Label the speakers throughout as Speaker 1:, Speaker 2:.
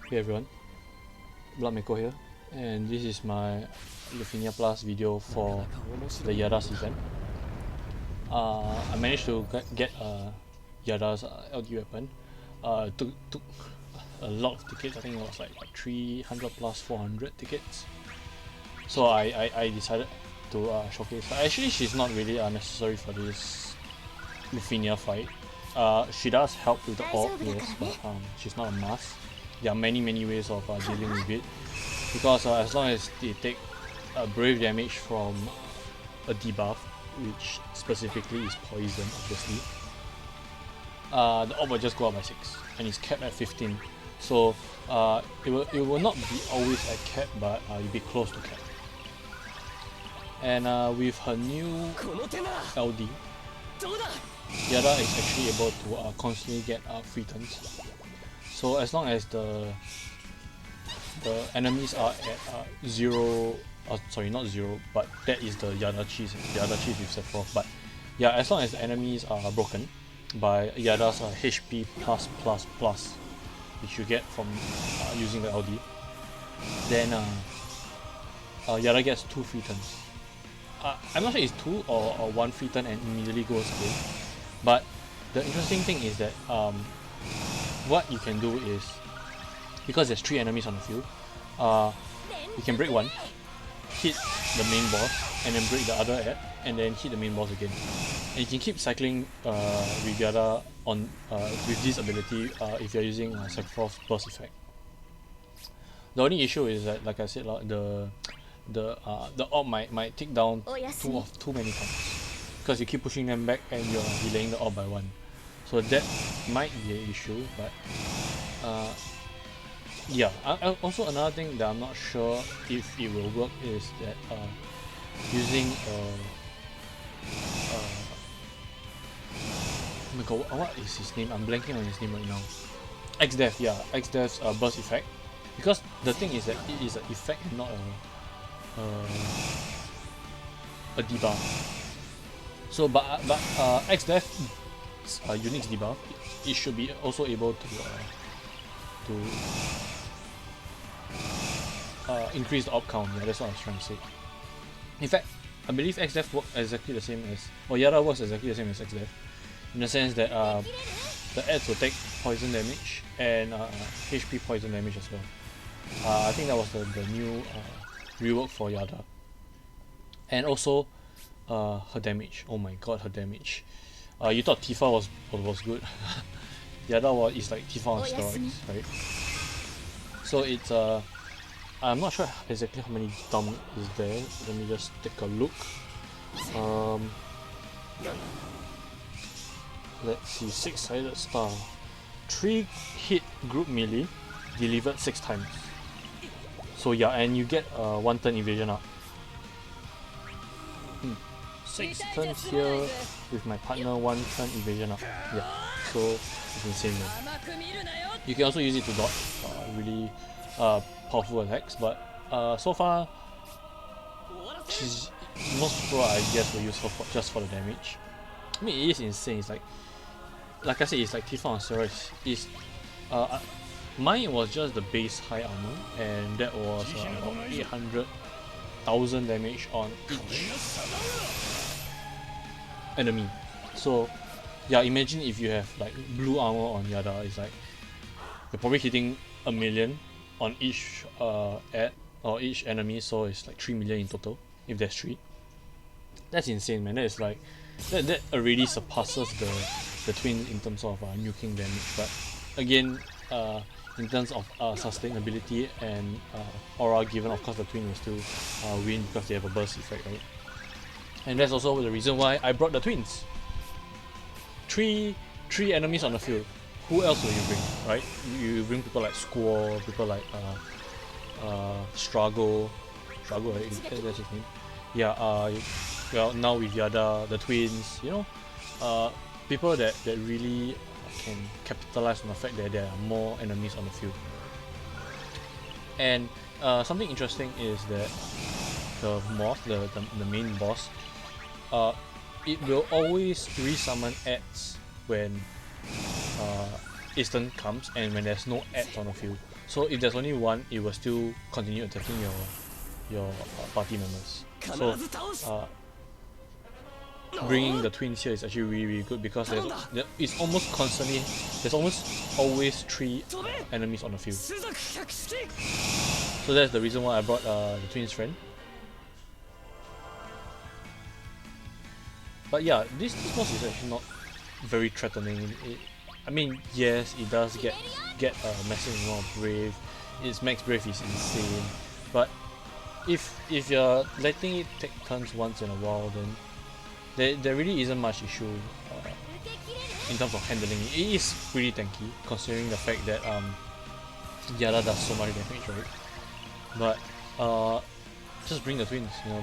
Speaker 1: Hey everyone, bloodmako here, and this is my Lufenia Plus video for the Yada's event. I managed to get Yada's LD weapon. Took a lot of tickets. I think it was like 300 plus 400 tickets. So I decided to showcase her. Actually, she's not really necessary for this Lufenia fight. She does help with the orb, yes, but she's not a must. There are many ways of dealing with it, because as long as they take brave damage from a debuff, which specifically is poison, obviously, the orb will just go up by 6, and it's capped at 15. So it will not be always at cap, but you'll be close to cap. And with her new LD, Yada is actually able to constantly get free turns. So as long as the enemies are at 0, sorry, not 0, but that is the Yada cheese with Sephiroth. But yeah, as long as the enemies are broken by Yada's HP plus, which you get from using the LD, then Yada gets 2 free turns. I'm not sure it's 2 or 1 free turn and immediately goes away. But the interesting thing is that what you can do is, because there's 3 enemies on the field, you can break one, hit the main boss, and then break the other ad, and then hit the main boss again. And you can keep cycling with Yada on with this ability if you're using Sephiroth's burst effect. The only issue is that, like I said, the orb might take down too many times, because you keep pushing them back and you're delaying the orb by 1. So that might be an issue, but yeah. Also, another thing that I'm not sure if it will work is that using oh my god, what is his name? I'm blanking on his name right now. XDev, yeah, XDev's burst effect, because the thing is that it is an effect and not a debuff. So but XDev unique debuff, it should be also able to increase the orb count. Yeah, that's what I was trying to say. In fact, I believe XDev works exactly the same as, or Yada works exactly the same as XDev, in the sense that the ads will take poison damage and HP poison damage as well. I think that was the new rework for Yada. And also her damage. Oh my god, her damage. You thought Tifa was good. Yada is like Tifa on steroids, right? So it's I'm not sure exactly how many dump is there. Let me just take a look. Let's see, 6-sided star. 3 hit group melee, delivered 6 times. So yeah, and you get 1 turn evasion up. 6 turns here with my partner, 1 turn evasion up. Yeah, so it's insane, man. You can also use it to dodge really powerful attacks, but so far, most people, I guess, will use her just for the damage. I mean, it is insane. It's like I said, it's like Tifa on steroids. Mine was just the base high armor, and that was about 800,000 damage on each enemy. So yeah, imagine if you have like blue armor on Yada, it's like you're probably hitting 1 million on each ad or each enemy, so it's like 3 million in total if there's 3. That's insane, man. That is like that already surpasses the twin in terms of nuking damage. But again, in terms of sustainability and aura given, of course the twin will still win because they have a burst effect, right? And that's also the reason why I brought the twins. Three enemies on the field. Who else will you bring, right? You bring people like Squall, people like Struggle, right? That's his name. Yeah. Well, now with Yada, the twins, you know, people that really can capitalize on the fact that there are more enemies on the field. And something interesting is that the moth, the main boss, it will always resummon ads when instant comes and when there's no ads on the field. So if there's only one, it will still continue attacking your party members. So bringing the twins here is actually really good because it's almost constantly, there's almost always 3 enemies on the field. So that's the reason why I brought the twins friend. But yeah, this boss is actually not very threatening. I mean, yes, it does get a massive amount of brave. Its max brave is insane, but if you're letting it take turns once in a while, then there really isn't much issue in terms of handling it. It is pretty tanky considering the fact that Yara does so much damage, right? But just bring the twins, you know,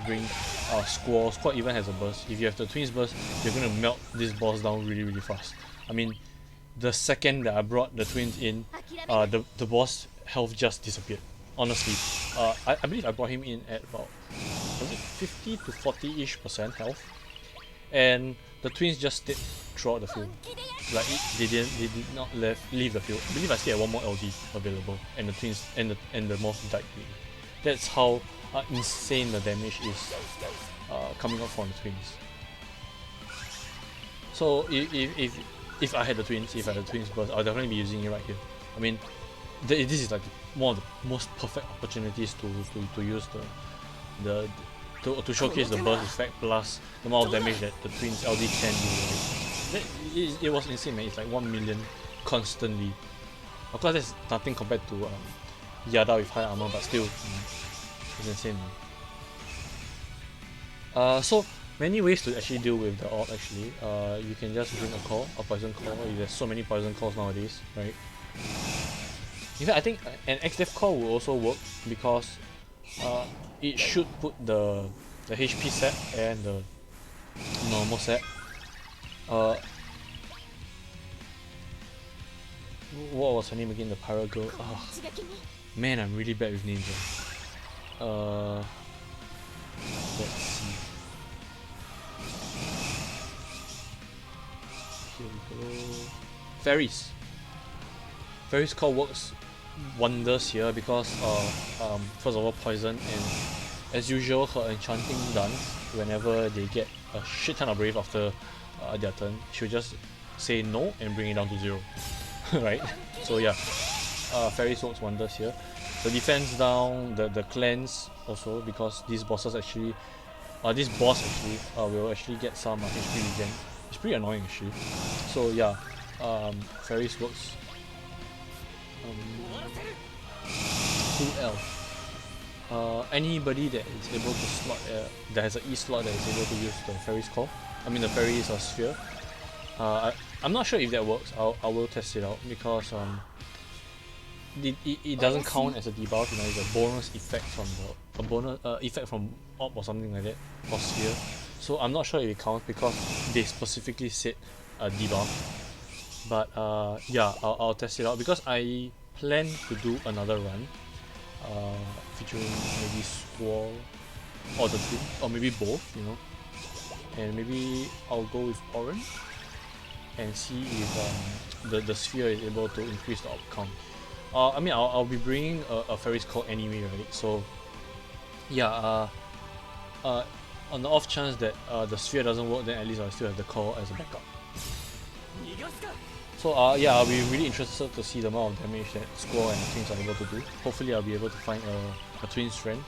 Speaker 1: bring Squall. Squall even has a burst. If you have the twins burst, you're gonna melt this boss down really fast. I mean, the second that I brought the twins in, the boss health just disappeared. Honestly, I believe I brought him in at about, was it 50 to 40-ish% health, and the twins just stayed throughout the field. Like they did not leave the field. I believe I still had one more LD available, and the twins and the moth died. That's how insane the damage is coming out from the twins. So if I had the twins, burst, I'll definitely be using it right here. I mean, this is like one of the most perfect opportunities to use to showcase the burst effect plus the amount of damage that the twins LD can do. Right? It was insane, man. It's like 1 million constantly. Of course, that's nothing compared to Yada with high armor, but still, it's insane, man. So many ways to actually deal with the orb. Actually, you can just bring a poison call. There's so many poison calls nowadays, right? In fact, I think an XDeath call will also work because it should put the HP set and the normal set. What was her name again? The pirate girl. Oh, man, I'm really bad with names. Let's see. Here we go. Fairies. Fairies call works wonders here because first of all, poison, and as usual, her enchanting dance, whenever they get a shit ton of brave after their turn, she'll just say no and bring it down to 0. Right? So yeah, Fairies works wonders here. The defense down, the cleanse also, because these bosses actually, this boss actually will actually get some HP regen. It's pretty annoying actually. So yeah, Fairies works. Who else? Anybody that is able to slot, that has an E slot that is able to use the Fairies call. I mean the Fairies sphere. I'm not sure if that works. I will test it out because it doesn't count as a debuff. You know, it's a bonus effect from effect from orb or something like that, or sphere. So I'm not sure if it counts because they specifically said a debuff. But yeah, I'll test it out because I plan to do another run featuring maybe Squall or the twin, or maybe both, you know, and maybe I'll go with Orange and see if the sphere is able to increase the orb count. I mean, I'll be bringing a Fairies call anyway, right? So yeah, on the off chance that the sphere doesn't work, then at least I'll still have the call as a backup. So yeah, I'll be really interested to see the amount of damage that Squall and the twins are able to do. Hopefully I'll be able to find a twins friend.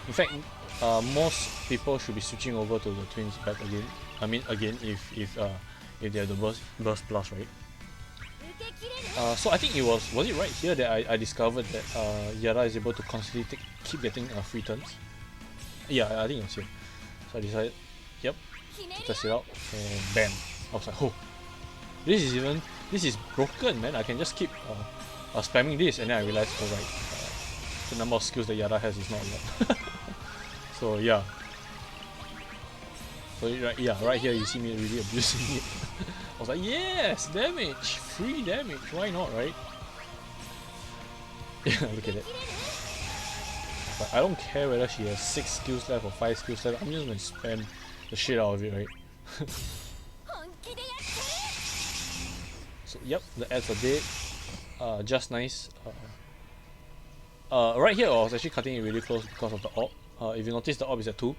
Speaker 1: In fact, most people should be switching over to the twins back again. I mean again, if they have the burst plus, right? So I think it was it right here that I discovered that Yara is able to constantly keep getting free turns. Yeah, I think it was here. So I decided, yep, to test it out, and bam! I was like, oh, this is broken, man. I can just keep spamming this, and then I realized, oh right, the number of skills that Yara has is not a lot. So yeah. So right here you see me really abusing it. I was like, yes, damage, free damage, why not, right? Yeah, look at it. But I don't care whether she has 6 skills left or 5 skills left. I'm just gonna spam the shit out of it, right? So yep, the ads are dead. Just nice. Right here I was actually cutting it really close because of the orb. If you notice, the orb is at 2.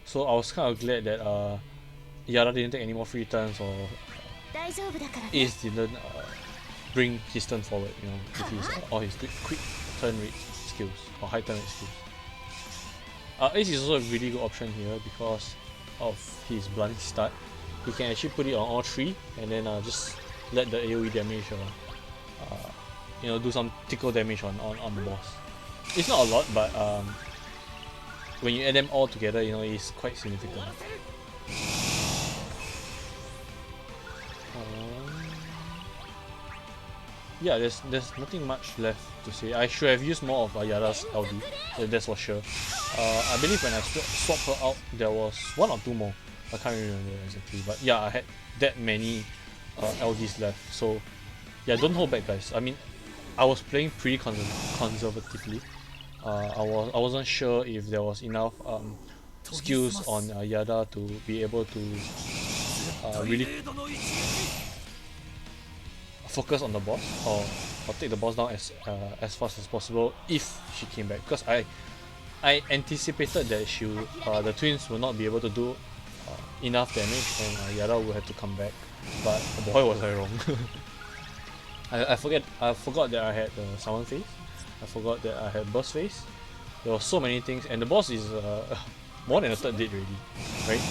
Speaker 1: So I was kind of glad that Yara didn't take any more free turns, or Ace didn't bring his turn forward, you know, with his or his quick turn rate skills or high turn rate skills. Ace is also a really good option here because of his blunt start. He can actually put it on all 3 and then just let the AoE damage you know, do some tickle damage on the boss. It's not a lot, but when you add them all together, you know, it's quite significant. Yeah, there's nothing much left to say. I should have used more of Yara's LD, that's for sure. I believe when I swapped her out, there was 1 or 2 more. I can't remember exactly, but yeah, I had that many LDs left. So yeah, don't hold back, guys. I mean, I was playing pretty conservatively. I wasn't sure if there was enough skills on Yada to be able to really focus on the boss or take the boss down as fast as possible if she came back, because I anticipated that the twins will not be able to do enough damage and Yara will have to come back, but boy was I wrong. I forgot that I had the summon phase. I forgot that I had burst phase. There were so many things, and the boss is more than a third dead already, right?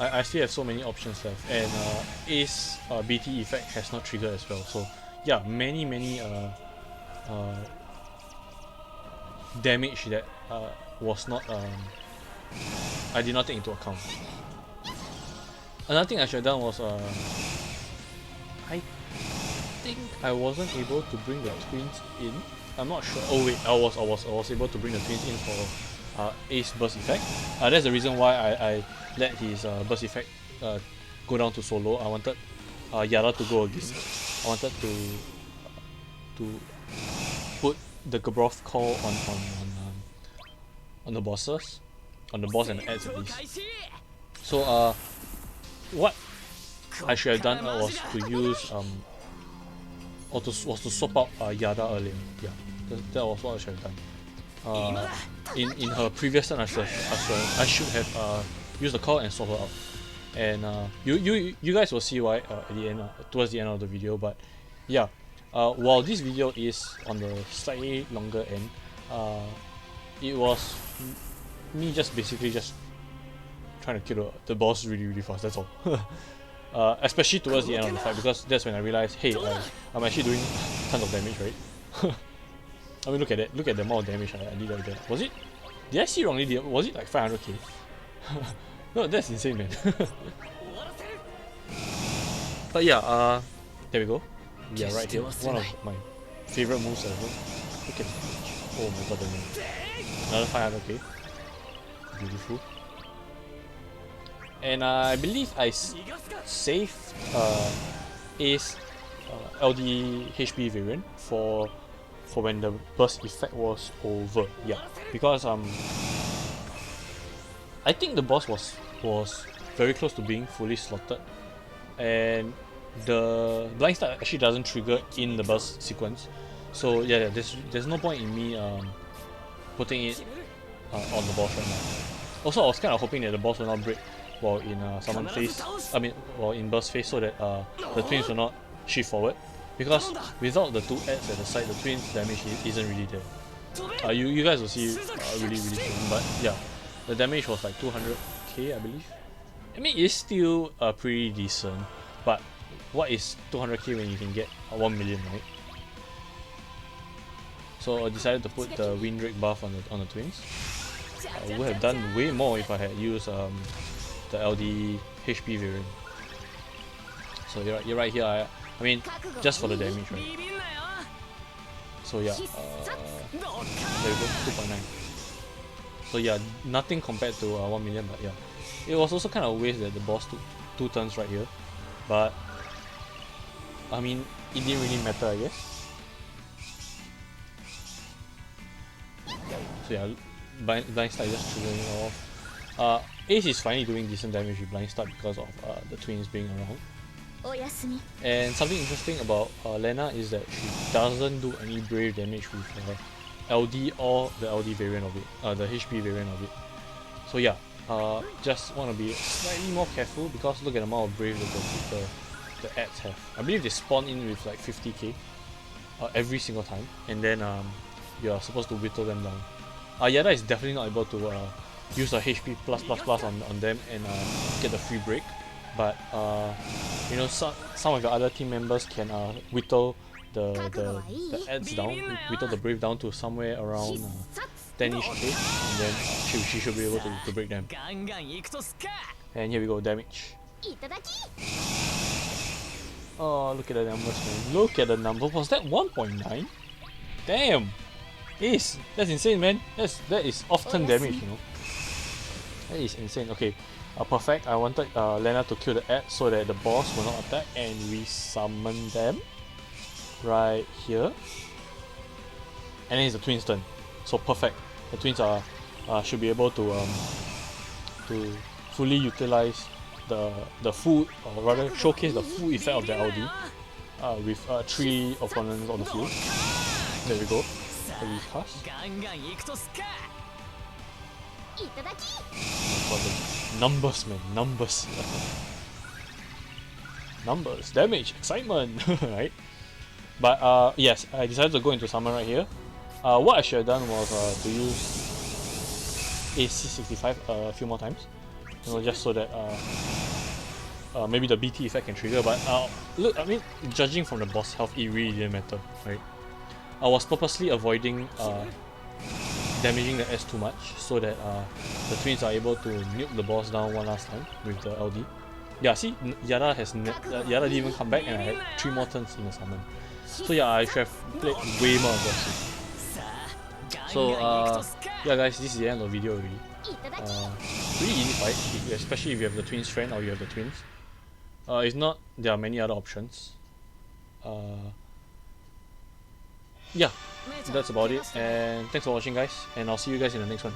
Speaker 1: I still have so many options left, and Ace BT effect has not triggered as well. So yeah, many damage that was not I did not take into account. Another thing I should have done was I think I wasn't able to bring the twins in. I'm not sure. Oh wait, I was able to bring the twins in for Ace burst effect. That's the reason why I let his burst effect go down to solo. I wanted Yara to go again. I wanted to put the Gabrov call on the bosses, on the boss and the ads at least. So what I should have done was to use was to swap out Yada earlier. Yeah, that was what I should have done. In her previous turn, I should have used the call and swap her out. And you guys will see why at the end, towards the end of the video. But yeah, while this video is on the slightly longer end, it was me basically just trying to kill the boss really fast. That's all. Especially towards the end of the fight, because that's when I realized, hey, I'm actually doing tons of damage, right? I mean, look at that. Look at the amount of damage I did right there. Was it? Did I see wrongly? Was it like 500k? No, that's insane, man. But yeah, there we go. Yeah, right here. One of my favorite moves ever. Look at it. Oh my god, another 500k. Beautiful. And I believe I saved Ace LD HP variant for when the burst effect was over. Yeah, because I think the boss was very close to being fully slotted, and the blind start actually doesn't trigger in the burst sequence. So yeah, there's no point in me putting it on the boss right now. Also, I was kind of hoping that the boss will not break while in summon phase. I mean, while in burst phase, so that the twins will not shift forward. Because without the 2 ads at the side, the twins damage isn't really there. You guys will see really soon. But yeah, the damage was like 200k, I believe. I mean, it's still pretty decent. But what is 200k when you can get 1 million, right? So I decided to put the wind rate buff on the twins. I would have done way more if I had used the LD HP variant. So you're right here. I mean, just for the damage, right? So yeah, there we go, 2.9. So yeah, nothing compared to 1 million, but yeah, it was also kind of a waste that the boss took 2 turns right here. But I mean, it didn't really matter, I guess. So yeah, blind start just triggering off. Ace is finally doing decent damage with blind start because of the twins being around. And something interesting about Lena is that she doesn't do any brave damage with LD or the LD variant of it, the HP variant of it. So yeah, just want to be slightly more careful because look at the amount of brave that the ads have. I believe they spawn in with like 50k every single time, and then you are supposed to whittle them down. Yada is definitely not able to use a HP on them and get the free break, but you know, some of the other team members can whittle the ads down, whittle the brave down to somewhere around 10ish k, and then she should be able to break them. And here we go, damage. Oh, look at the numbers, man. Look at the number. Was that 1.9? Damn! That's insane, man. That is off-turn damage, you know. That is insane. Okay, perfect. I wanted Lena to kill the ad so that the boss will not attack, and we summon them right here. And then it's the twins' turn. So perfect. The twins are should be able to fully utilize the full, or rather showcase the full effect of the LD with 3 opponents on the field. There we go. Recast. Numbers, man, numbers. Numbers, damage, excitement, right? But yes, I decided to go into summon right here. What I should have done was to use AC65 a few more times, you know, just so that maybe the BT effect can trigger. But look, I mean, judging from the boss health, it really didn't matter, right? I was purposely avoiding damaging the S too much so that the twins are able to nuke the boss down one last time with the LD. Yeah, see, Yara didn't even come back, and I had 3 more turns in the summon. So yeah, I should have played way more aggressive. So yeah guys, this is the end of the video already. Pretty easy fight, especially if you have the twins strength or you have the twins. If not, there are many other options. Yeah, that's about it, and thanks for watching guys, and I'll see you guys in the next one.